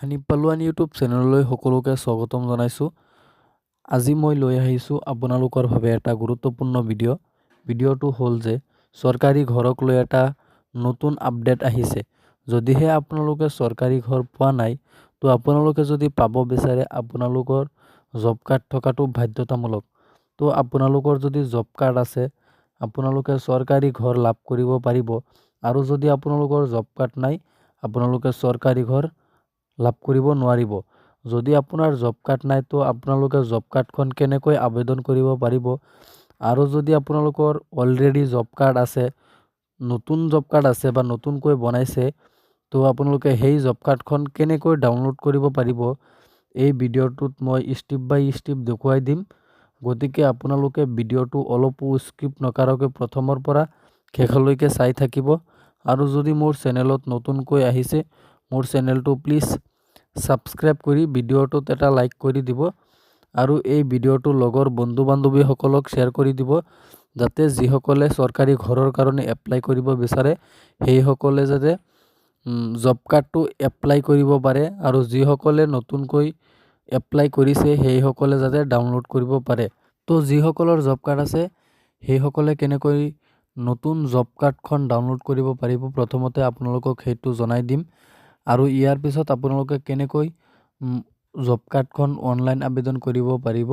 Hanif পালোৱান YouTube চেনেললৈ সকলোকে স্বাগতম জনাইছোঁ। আজি মই লৈ আহিছোঁ আপোনালোকৰ বাবে এটা গুৰুত্বপূৰ্ণ ভিডিঅ'টো হ'ল যে চৰকাৰী ঘৰক লৈ এটা নতুন আপডেট আহিছে। যদিহে আপোনালোকে চৰকাৰী ঘৰ পোৱা নাই, তো আপোনালোকে যদি পাব বিচাৰে আপোনালোকৰ জব কাৰ্ড থকাটো বাধ্যতামূলক। তো আপোনালোকৰ যদি জব কাৰ্ড আছে আপোনালোকে চৰকাৰী ঘৰ লাভ কৰিব পাৰিব, আৰু যদি আপোনালোকৰ জব কাৰ্ড নাই আপোনালোকে চৰকাৰী ঘৰ লাভ কৰিব নোৱাৰিব। যদি আপোনাৰ জব কাৰ্ড নাই তো আপোনালোকে জব কাৰ্ডখন কেনেকৈ আবেদন কৰিব পাৰিব, আৰু যদি আপোনালোকৰ অলৰেডি জব কাৰ্ড আছে, নতুন জব কাৰ্ড আছে বা নতুনকৈ বনাইছে, তো আপোনালোকে সেই জব কাৰ্ডখন কেনেকৈ ডাউনলোড কৰিব পাৰিব এই ভিডিঅ'টোত মই ষ্টেপ বাই ষ্টেপ দেখুৱাই দিম। গতিকে আপোনালোকে ভিডিঅ'টো অলপো স্কিপ নকৰাকৈ প্ৰথমৰ পৰা শেষলৈকে চাই থাকিব। আৰু যদি মোৰ চেনেলত নতুনকৈ আহিছে মোৰ চেনেলটো প্লিজ ছাবস্ক্ৰাইব কৰি ভিডিঅ'টোত এটা লাইক কৰি দিব, আৰু এই ভিডিঅ'টো লগৰ বন্ধু বান্ধৱীসকলক শ্বেয়াৰ কৰি দিব, যাতে যিসকলে চৰকাৰী ঘৰৰ কাৰণে এপ্লাই কৰিব বিচাৰে সেইসকলে যাতে জব কাৰ্ডটো এপ্লাই কৰিব পাৰে, আৰু যিসকলে নতুনকৈ এপ্লাই কৰিছে সেইসকলে যাতে ডাউনলোড কৰিব পাৰে। তো যিসকলৰ জব কাৰ্ড আছে সেইসকলে কেনেকৈ নতুন জব কাৰ্ডখন ডাউনলোড কৰিব পাৰিব প্ৰথমতে আপোনালোকক সেইটো জনাই দিম, আৰু ইয়াৰ পিছত আপোনালোকে কেনেকৈ জব কাৰ্ডখন অনলাইন আবেদন কৰিব পাৰিব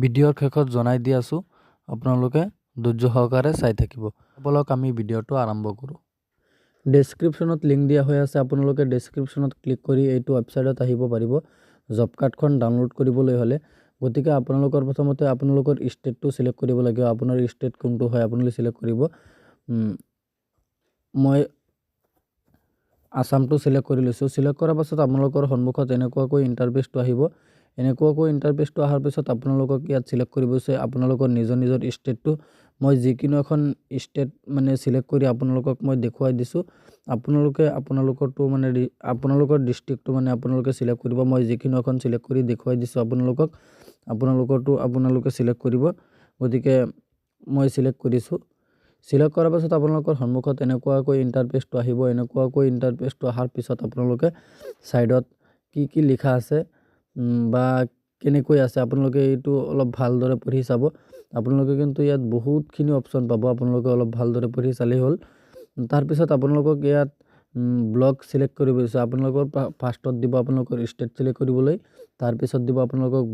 ভিডিঅ'ৰ শেষত জনাই দি আছোঁ। আপোনালোকে ধৈৰ্য সহকাৰে চাই থাকিব। বলক আমি ভিডিঅ'টো আৰম্ভ কৰোঁ। ডেছক্ৰিপশ্যনত লিংক দিয়া হৈ আছে, আপোনালোকে ডেছক্ৰিপশ্যনত ক্লিক কৰি এইটো ৱেবছাইটত আহিব পাৰিব জব কাৰ্ডখন ডাউনলোড কৰিবলৈ হ'লে। গতিকে আপোনালোকৰ প্ৰথমতে আপোনালোকৰ ষ্টেটটো চিলেক্ট কৰিব লাগিব। আপোনাৰ ষ্টেট কোনটো হয় আপোনালোকে চিলেক্ট কৰিব। মই আসামটো চিলেক্ট কৰি লৈছোঁ। চিলেক্ট কৰাৰ পাছত আপোনালোকৰ সন্মুখত এনেকুৱাকৈ ইণ্টাৰফেচটো আহিব। এনেকুৱাকৈ ইণ্টাৰফেচটো অহাৰ পিছত আপোনালোকক ইয়াত চিলেক্ট কৰিব আছে আপোনালোকৰ নিজৰ নিজৰ ষ্টেটটো। মই যিকোনো এখন ষ্টেট মানে চিলেক্ট কৰি আপোনালোকক মই দেখুৱাই দিছোঁ। আপোনালোকে আপোনালোকৰটো মানে আপোনালোকৰ ডিষ্ট্ৰিক্টটো মানে আপোনালোকে চিলেক্ট কৰিব। মই যিকোনো এখন চিলেক্ট কৰি দেখুৱাই দিছোঁ আপোনালোকক। আপোনালোকৰটো আপোনালোকে চিলেক্ট কৰিব। গতিকে মই চিলেক্ট কৰিছোঁ। চিলেক্ট কৰাৰ পাছত আপোনালোকৰ সন্মুখত এনেকুৱাকৈ ইণ্টাৰফেচটো আহিব। এনেকুৱাকৈ ইণ্টাৰফেচটো অহাৰ পিছত আপোনালোকে ছাইডত কি লিখা আছে বা কেনেকৈ আছে আপোনালোকে এইটো অলপ ভালদৰে পঢ়ি চাব। আপোনালোকে কিন্তু ইয়াত বহুতখিনি অপশ্যন পাব, আপোনালোকে অলপ ভালদৰে পঢ়ি চালেই হ'ল। তাৰপিছত আপোনালোকক ইয়াত ব্লক চিলেক্ট কৰিব দিছে। আপোনালোকৰ ফাৰ্ষ্টত দিব আপোনালোকৰ ষ্টেট চিলেক্ট কৰিবলৈ, তাৰপিছত দিব আপোনালোকক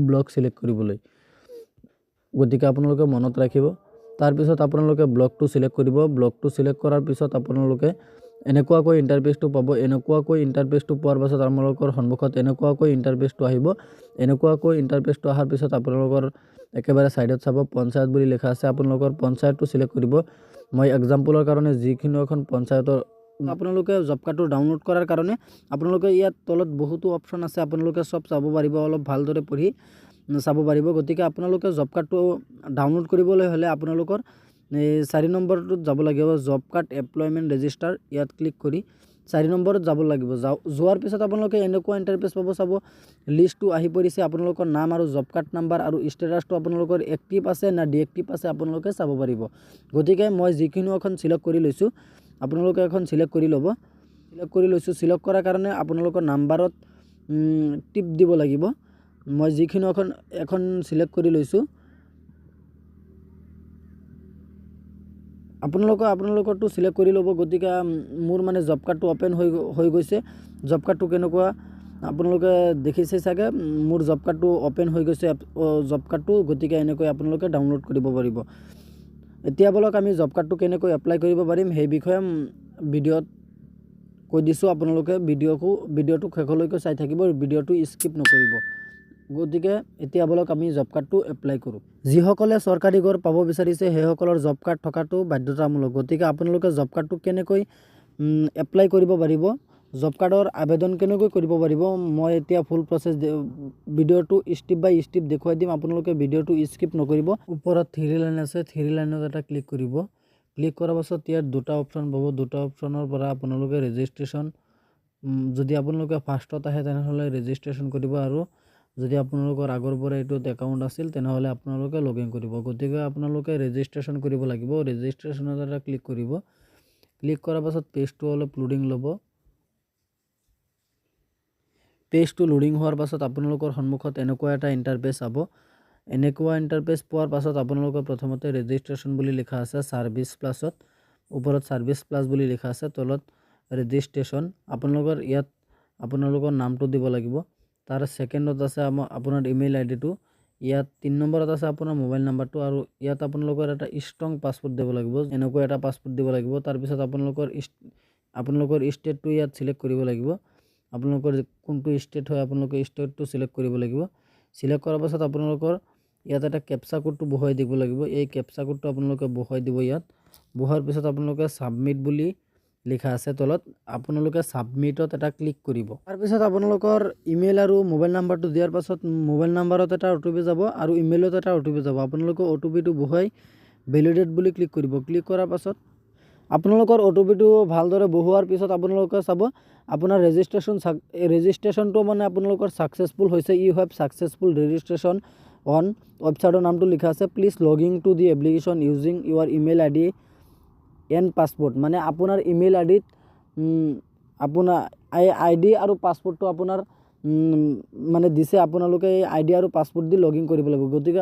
ব্লক চিলেক্ট কৰিবলৈ। গতিকে আপোনালোকে মনত ৰাখিব। তাৰপিছত আপোনালোকে ব্লকটো চিলেক্ট কৰিব। ব্লকটো চিলেক্ট কৰাৰ পিছত আপোনালোকে এনেকুৱাকৈ ইণ্টাৰফেচটো পাব। এনেকুৱাকৈ ইণ্টাৰফেচটো পোৱাৰ পাছত আপোনালোকৰ সন্মুখত এনেকুৱাকৈ ইণ্টাৰফেচটো আহিব। এনেকুৱাকৈ ইণ্টাৰফেচটো অহাৰ পিছত আপোনালোকৰ একেবাৰে ছাইডত চাব পঞ্চায়ত বুলি লিখা আছে। আপোনালোকৰ পঞ্চায়তটো চিলেক্ট কৰিব। মই এক্সাম্পলৰ কাৰণে যিকোনো এখন পঞ্চায়তৰ আপোনালোকে জব কাৰ্ডটো ডাউনলোড কৰাৰ কাৰণে আপোনালোকে ইয়াত তলত বহুতো অপশ্যন আছে, আপোনালোকে চব চাব পাৰিব, অলপ ভালদৰে পঢ়ি চাব পাৰিব। গতিকে আপোনালোকে জব কাৰ্ডটো ডাউনলোড কৰিবলৈ হ'লে আপোনালোকৰ 4 নম্বৰটোত যাব লাগিব, জব কাৰ্ড এমপ্লয়মেণ্ট ৰেজিষ্টাৰ। ইয়াত ক্লিক কৰি 4 নম্বৰত যাব লাগিব। যোৱাৰ পিছত আপোনালোকে এনেকুৱা ইণ্টাৰফেচ পাব। চাব লিষ্টটো আহি পৰিছে, আপোনালোকৰ নাম আৰু জব কাৰ্ড নাম্বাৰ আৰু ষ্টেটাছটো আপোনালোকৰ এক্টিভ আছে না ডিএক্টিভ আছে আপোনালোকে চাব পাৰিব। গতিকে মই যিকোনো এখন চিলেক্ট কৰি লৈছোঁ, আপোনালোকে এখন চিলেক্ট কৰি ল'ব। চিলেক্ট কৰি লৈছোঁ। চিলেক্ট কৰাৰ কাৰণে আপোনালোকৰ নাম্বাৰত টিপ দিব লাগিব। মই যিকোনো এখন চিলেক্ট কৰি লৈছোঁ। আপোনালোকৰটো চিলেক্ট কৰি ল'ব। গতিকে মোৰ মানে জব কাৰ্ডটো অ'পেন হৈ গৈছে। জব কাৰ্ডটো কেনেকুৱা আপোনালোকে দেখিছে চাগে, মোৰ জব কাৰ্ডটো অ'পেন হৈ গৈছে জব কাৰ্ডটো। গতিকে এনেকৈ আপোনালোকে ডাউনলোড কৰিব পাৰিব। এতিয়া বলক আমি জব কাৰ্ডটো কেনেকৈ এপ্লাই কৰিব পাৰিম সেই বিষয়ে ভিডিঅ'ত কৈ দিছোঁ। আপোনালোকে ভিডিঅ'টো শেষলৈকে চাই থাকিব, ভিডিঅ'টো স্কিপ নকৰিব। গতিকে এতিয়া বলক আমি জব কাৰ্ডটো এপ্লাই কৰোঁ। যিসকলে চৰকাৰী ঘৰ পাব বিচাৰিছে সেইসকলৰ জব কাৰ্ড থকাটো বাধ্যতামূলক। গতিকে আপোনালোকে জব কাৰ্ডটো কেনেকৈ এপ্লাই কৰিব পাৰিব, জব কাৰ্ডৰ আবেদন কেনেকৈ কৰিব পাৰিব, মই এতিয়া ফুল প্ৰচেছ ভিডিঅ'টো ষ্টেপ বাই ষ্টেপ দেখুৱাই দিম। আপোনালোকে ভিডিঅ'টো স্কিপ নকৰিব। ওপৰত 3 লাইন আছে, 3 লাইনত এটা ক্লিক কৰিব। ক্লিক কৰাৰ পাছত ইয়াত দুটা অপশ্যন পাব। দুটা অপশ্যনৰ পৰা আপোনালোকে ৰেজিষ্ট্ৰেশ্যন, যদি আপোনালোকে ফাৰ্ষ্টত আহে তেনেহ'লে ৰেজিষ্ট্ৰেশ্যন কৰিব, আৰু যদি আপোনালোকৰ আগৰ পৰা এইটোত একাউণ্ট আছিল তেনেহ'লে আপোনালোকে লগ ইন কৰিব। গতিকে আপোনালোকে ৰেজিষ্ট্ৰেশ্যন কৰিব লাগিব। ৰেজিষ্ট্ৰেশ্যনত এটা ক্লিক কৰিব। ক্লিক কৰাৰ পাছত পেজটো অলপ লোডিং ল'ব। পেজটো লোডিং হোৱাৰ পাছত আপোনালোকৰ সন্মুখত এনেকুৱা এটা ইণ্টাৰফেচ হ'ব। এনেকুৱা ইণ্টাৰফেচ পোৱাৰ পাছত আপোনালোকৰ প্ৰথমতে ৰেজিষ্ট্ৰেশ্যন বুলি লিখা আছে ছাৰ্ভিচ প্লাছত, ওপৰত ছাৰ্ভিচ প্লাছ বুলি লিখা আছে, তলত ৰেজিষ্ট্ৰেশ্যন। আপোনালোকৰ ইয়াত আপোনালোকৰ নামটো দিব লাগিব। তাৰ ছেকেণ্ডত আছে আপোনাৰ ইমেইল আইডিটো, ইয়াত 3 নম্বৰত আছে আপোনাৰ মোবাইল নাম্বাৰটো, আৰু ইয়াত আপোনালোকৰ এটা ষ্ট্ৰং পাছপোৰ্ট দিব লাগিব, এনেকুৱা এটা পাছপোৰ্ট দিব লাগিব। তাৰপিছত আপোনালোকৰ ষ্টেটটো ইয়াত চিলেক্ট কৰিব লাগিব। আপোনালোকৰ কোনটো ষ্টেট হয় আপোনালোকে ষ্টেটটো চিলেক্ট কৰিব লাগিব। চিলেক্ট কৰাৰ পাছত আপোনালোকৰ ইয়াত এটা কেপচা কোডটো বহুৱাই দিব লাগিব। এই কেপচা কোডটো আপোনালোকে বহুৱাই দিব। ইয়াত বহুৱাৰ পিছত আপোনালোকে ছাবমিট বুলি লিখা আছে তলত, আপোনালোকে ছাবমিটত এটা ক্লিক কৰিব। তাৰপিছত আপোনালোকৰ ইমেইল আৰু মোবাইল নাম্বাৰটো দিয়াৰ পাছত মোবাইল নাম্বাৰত এটা OTP যাব আৰু ইমেইলত এটা OTP যাব। আপোনালোকে OTPটো বহুৱাই ভেলিডেট বুলি ক্লিক কৰিব। ক্লিক কৰাৰ পাছত আপোনালোকৰ OTPটো ভালদৰে বহুৱাৰ পিছত আপোনালোকে চাব আপোনাৰ ৰেজিষ্ট্ৰেশ্যনটো মানে আপোনালোকৰ ছাকচেছফুল হৈছে। You have successful registration on ৱেবছাইটৰ নামটো লিখা আছে। Please log in to the application using your email ID and passport. মানে আপোনাৰ ইমেইল আইডিত আপোনাৰ আইডি আৰু পাছপোৰ্টটো আপোনাৰ মানে দিছে, আপোনালোকে এই আইডি আৰু পাছপোৰ্ট দি লগ ইন কৰিব লাগিব। গতিকে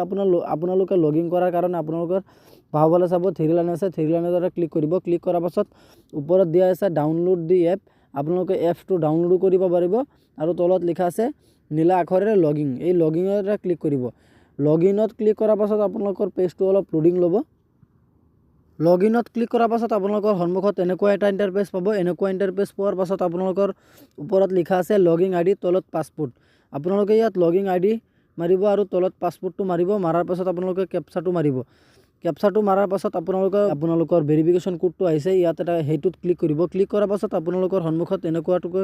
আপোনালোকে লগ ইন কৰাৰ কাৰণে আপোনালোকৰ বাওঁফালে চাব 3 লাইন আছে, 3 লাইনত এটা ক্লিক কৰিব। ক্লিক কৰাৰ পাছত ওপৰত দিয়া আছে ডাউনলোড দি এপ, আপোনালোকে এপটো ডাউনলোড কৰিব পাৰিব। আৰু তলত লিখা আছে নীলা আখৰেৰে লগ ইন, এই লগ ইনত এটা ক্লিক কৰিব। লগ ইনত ক্লিক কৰাৰ পাছত আপোনালোকৰ পেজটো অলপ লোডিং ল'ব। লগ ইনত ক্লিক কৰাৰ পাছত আপোনালোকৰ সন্মুখত এনেকুৱা এটা ইণ্টাৰফেচ পাব। এনেকুৱা ইণ্টাৰফেচ পোৱাৰ পাছত আপোনালোকৰ ওপৰত লিখা আছে লগ ইন আইডি, তলত পাছপোৰ্ট। আপোনালোকে ইয়াত লগ ইন আইডি মাৰিব আৰু তলত পাছপোৰ্টটো মাৰিব। মাৰাৰ পাছত আপোনালোকে কেপচাটো মাৰিব। কেপচাটো মাৰাৰ পাছত আপোনালোকৰ ভেৰিফিকেশ্যন কোডটো আহিছে, ইয়াত এটা সেইটোত ক্লিক কৰিব। ক্লিক কৰাৰ পাছত আপোনালোকৰ সন্মুখত এনেকুৱাকৈ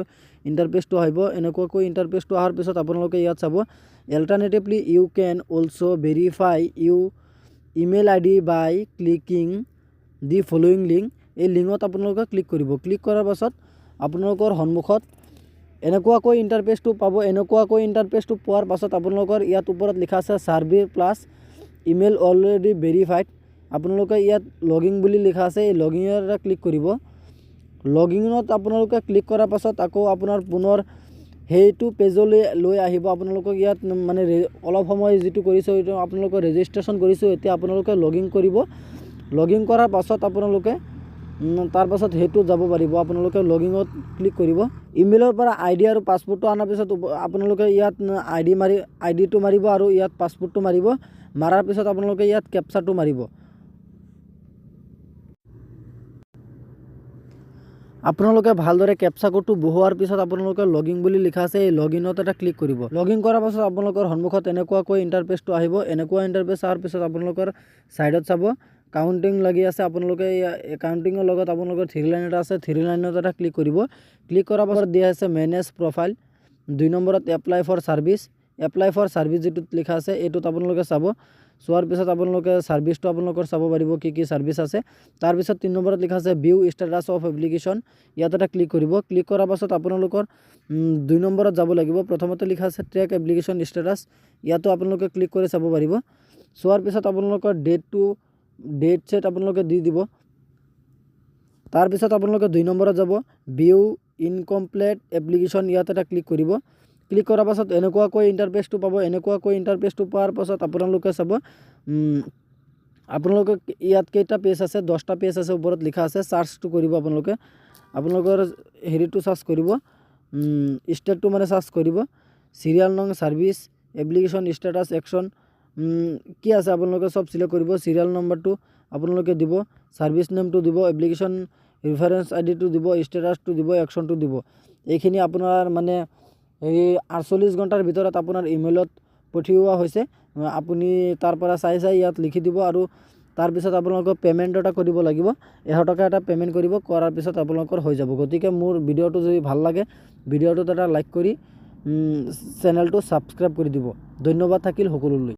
ইণ্টাৰফেচটো আহিব। এনেকুৱাকৈ ইণ্টাৰফেচটো অহাৰ পিছত আপোনালোকে ইয়াত চাব alternatively you can also' verify you email ID by clicking the following link. এই লিংকত আপোনালোকে ক্লিক কৰিব। ক্লিক কৰাৰ পাছত আপোনালোকৰ সন্মুখত এনেকুৱাকৈ ইণ্টাৰফেচটো পাব। এনেকুৱাকৈ ইণ্টাৰফেচটো পোৱাৰ পাছত আপোনালোকৰ ইয়াত ওপৰত লিখা আছে service plus email already verified. আপোনালোকে ইয়াত লগ ইন বুলি লিখা আছে, এই লগ ইনত এটা ক্লিক কৰিব। লগ ইনত আপোনালোকে ক্লিক কৰাৰ পাছত আকৌ আপোনাৰ পুনৰ সেইটো পেজলৈ লৈ আহিব। আপোনালোকক ইয়াত মানে অলপ সময় যিটো কৰিছোঁ এইটো আপোনালোকে ৰেজিষ্ট্ৰেশ্যন কৰিছোঁ, এতিয়া আপোনালোকে লগ ইন কৰিব। লগ ইন কৰাৰ পাছত আপোনালোকে তাৰপাছত সেইটোত যাব পাৰিব। আপোনালোকে লগ ইনত ক্লিক কৰিব। ইমেইলৰ পৰা আইডি আৰু পাছপোৰ্টটো অনাৰ পিছত আপোনালোকে ইয়াত আইডিটো মাৰিব আৰু ইয়াত পাছপোৰ্টটো মাৰিব। মাৰাৰ পিছত আপোনালোকে ইয়াত কেপচাটো মাৰিব। আপোনালোকে ভালদৰে কেপচা কোডটো বহুৱাৰ পিছত আপোনালোকে লগ ইন বুলি লিখা আছে, এই লগ ইনত এটা ক্লিক কৰিব। লগ ইন কৰাৰ পাছত আপোনালোকৰ সন্মুখত এনেকুৱাকৈ ইণ্টাৰফেচটো আহিব। এনেকুৱা ইণ্টাৰফেচ অহাৰ পিছত আপোনালোকৰ ছাইডত চাব কাউণ্টিং লাগি আছে। আপোনালোকে কাউণ্টিঙৰ লগত আপোনালোকৰ 3 লাইন এটা আছে, 3 লাইনত এটা ক্লিক কৰিব। ক্লিক কৰাৰ পাছত দিয়া আছে মেনেজ প্ৰফাইল। 2 নম্বৰত apply for service. Apply for service যিটোত লিখা আছে এইটোত আপোনালোকে চাব। চোৱাৰ পিছত আপোনালোকে ছাৰ্ভিচটো আপোনালোকৰ চাব পাৰিব কি কি ছাৰ্ভিচ আছে। তাৰপিছত 3 নম্বৰত লিখা আছে ভিউ ষ্টেটাছ অফ এপ্লিকেশ্যন, ইয়াত এটা ক্লিক কৰিব। ক্লিক কৰাৰ পাছত আপোনালোকৰ 2 নম্বৰত যাব লাগিব। প্ৰথমতে লিখা আছে ট্ৰেক এপ্লিকেশ্যন ষ্টেটাছ, ইয়াতো আপোনালোকে ক্লিক কৰি চাব পাৰিব। চোৱাৰ পিছত আপোনালোকৰ ডেট ছেট আপোনালোকে দি দিব। তাৰপিছত আপোনালোকে 2 নম্বৰত যাব ভিউ ইনকমপ্লিট এপ্লিকেশ্যন, ইয়াত এটা ক্লিক কৰিব। ক্লিক কৰাৰ পাছত এনেকুৱাকৈ ইণ্টাৰফেচটো পাব। এনেকুৱাকৈ ইণ্টাৰফেচটো পোৱাৰ পাছত আপোনালোকে চাব আপোনালোকে ইয়াত কেইটা পেজ আছে, 10টা পেজ আছে। ওপৰত লিখা আছে চাৰ্চটো কৰিব। আপোনালোকৰ হেৰিটো চাৰ্চ কৰিব, ষ্টেটটো মানে চাৰ্চ কৰিব। চিৰিয়েল নং, ছাৰ্ভিচ, এপ্লিকেশ্যন ষ্টেটাছ, একশ্যন কি আছে আপোনালোকে চব চিলেক্ট কৰিব। চিৰিয়েল নম্বৰটো আপোনালোকে দিব, ছাৰ্ভিচ নেমটো দিব, এপ্লিকেশ্যন ৰেফাৰেঞ্চ আইডিটো দিব, ষ্টেটাছটো দিব, একশ্যনটো দিব। এইখিনি আপোনাৰ মানে এই 48 ঘণ্টাৰ ভিতৰত আপোনাৰ ইমেইলত পঠিওৱা হৈছে। আপুনি তাৰ পৰা চাই ইয়াত লিখি দিব আৰু তাৰপিছত আপোনালোকৰ পে'মেণ্ট এটা কৰিব লাগিব। 1000 টকা এটা পে'মেণ্ট কৰিব, কৰাৰ পিছত আপোনালোকৰ হৈ যাব। গতিকে মোৰ ভিডিঅ'টো যদি ভাল লাগে ভিডিঅ'টোত এটা লাইক কৰি চেনেলটো ছাবস্ক্ৰাইব কৰি দিব। ধন্যবাদ থাকিল সকলোলৈ।